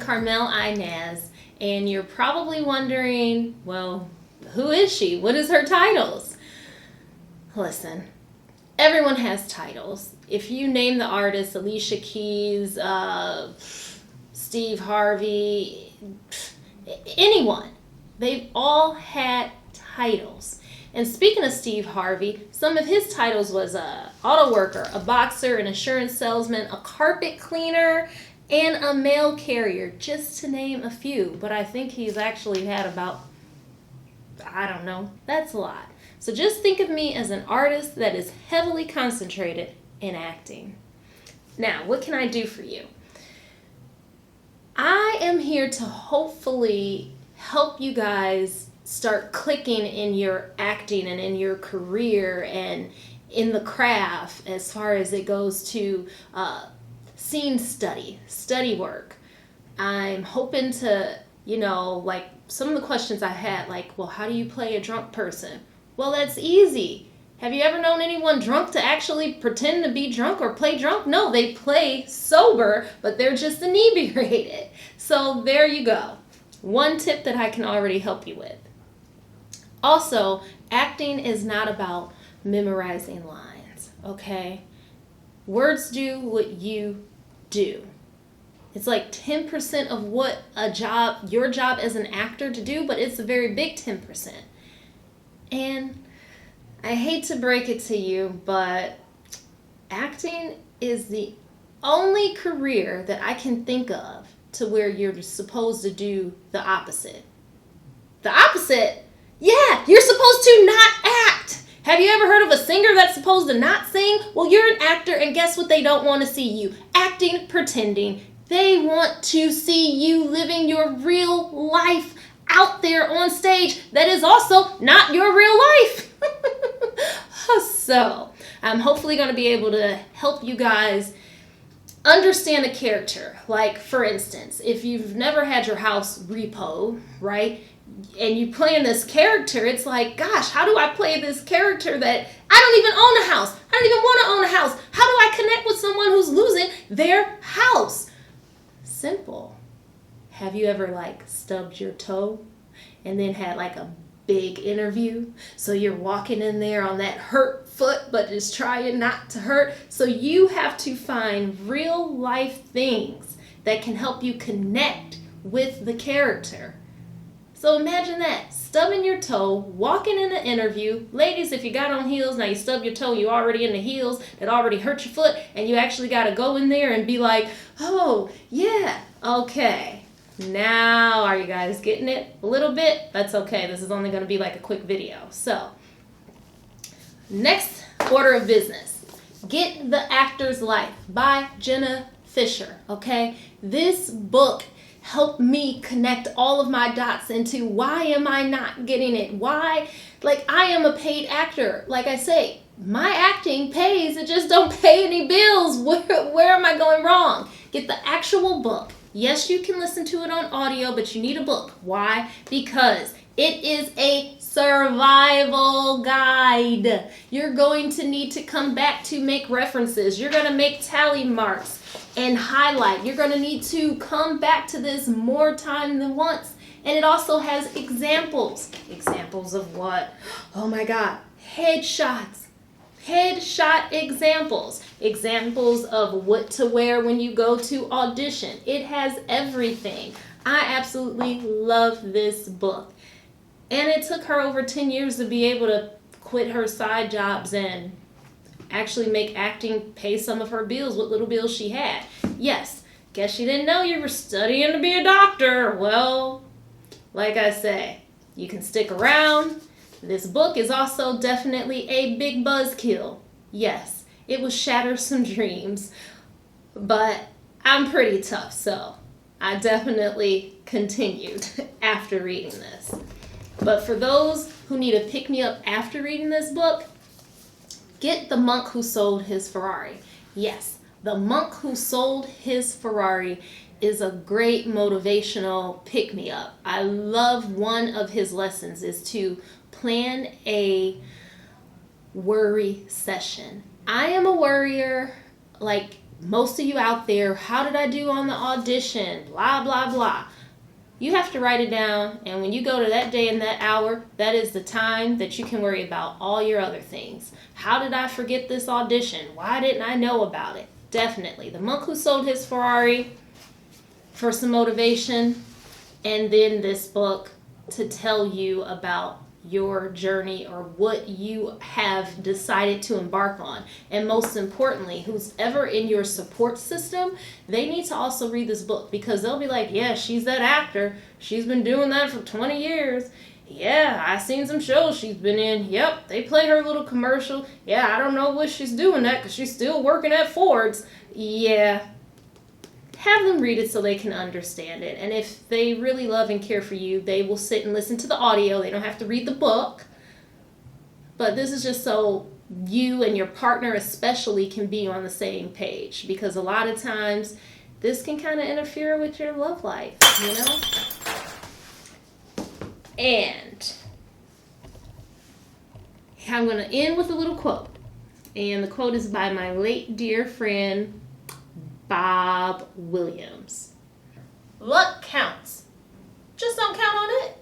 Carmel Inez, and you're probably wondering, well, who is she? What is her titles? Listen, everyone has titles. If you name the artists, Alicia Keys, Steve Harvey, anyone, they've all had titles. And speaking of Steve Harvey, some of his titles was a auto worker, a boxer, an insurance salesman, a carpet cleaner, and a mail carrier, just to name a few. But I think he's actually had about, I don't know, that's a lot. So just think of me as an artist that is heavily concentrated in acting. Now, what can I do for you? I am here to hopefully help you guys start clicking in your acting and in your career and in the craft as far as it goes to scene study work. I'm hoping to, like some of the questions I had, like, well, how do you play a drunk person? Well, that's easy. Have you ever known anyone drunk to actually pretend to be drunk or play drunk? No, they play sober, but they're just inebriated. So there you go. One tip that I can already help you with. Also, acting is not about memorizing lines, okay? Words do what you do. It's like 10% of what your job as an actor to do, but it's a very big 10%. And I hate to break it to you, but acting is the only career that I can think of to where you're supposed to do the opposite. The opposite? Yeah, you're supposed to not act. Have you ever heard of a singer that's supposed to not sing? Well, you're an actor, and guess what they don't want to see you? Acting, pretending. They want to see you living your real life out there on stage that is also not your real life. So, I'm hopefully going to be able to help you guys understand a character. Like, for instance, if you've never had your house repo, right? And you playing this character, it's like, gosh, how do I play this character that I don't even own a house? I don't even want to own a house. How do I connect with someone who's losing their house? Simple. Have you ever stubbed your toe and then had a big interview? So you're walking in there on that hurt foot, but just trying not to hurt. So you have to find real life things that can help you connect with the character. So imagine that, stubbing your toe, walking in an interview. Ladies, if you got on heels, now you stub your toe, you already in the heels that already hurt your foot, and you actually got to go in there and be like, oh, yeah, okay. Now, are you guys getting it a little bit? That's okay. This is only going to be a quick video. So, next order of business. Get the Actor's Life by Jenna Fisher, okay? This book helped me connect all of my dots into why am I not getting it? Why? I am a paid actor. Like I say, my acting pays. It just don't pay any bills. Where am I going wrong? Get the actual book. Yes, you can listen to it on audio, but you need a book. Why? Because it is a survival guide. You're going to need to come back to make references. You're going to make tally marks and highlight. You're going to need to come back to this more time than once. And it also has examples. Examples of what? Oh my God. Headshots. Headshot examples. Examples of what to wear when you go to audition. It has everything. I absolutely love this book. And it took her over 10 years to be able to quit her side jobs and actually make acting pay some of her bills, what little bills she had. Yes, guess you didn't know you were studying to be a doctor. Well, like I say, you can stick around. This book is also definitely a big buzzkill. Yes, it will shatter some dreams, but I'm pretty tough, so I definitely continued after reading this. But for those who need a pick-me-up after reading this book, get The Monk Who Sold His Ferrari. Yes, The Monk Who Sold His Ferrari is a great motivational pick-me-up. I love one of his lessons is to plan a worry session. I am a worrier, most of you out there, how did I do on the audition? Blah, blah, blah. You have to write it down, and when you go to that day and that hour, that is the time that you can worry about all your other things. How did I forget this audition? Why didn't I know about it? Definitely. The monk who sold his Ferrari for some motivation, and then this book to tell you about your journey or what you have decided to embark on. And most importantly, who's ever in your support system, they need to also read this book, because they'll be like, yeah, she's that actor. She's been doing that for 20 years. Yeah, I seen some shows she's been in. Yep, they played her little commercial. Yeah, I don't know what she's doing that because she's still working at Ford's. Yeah. Have them read it so they can understand it. And if they really love and care for you, they will sit and listen to the audio. They don't have to read the book. But this is just so you and your partner especially can be on the same page. Because a lot of times, this can kind of interfere with your love life, you know? And I'm going to end with a little quote. And the quote is by my late dear friend, Bob Williams. Luck counts. Just don't count on it.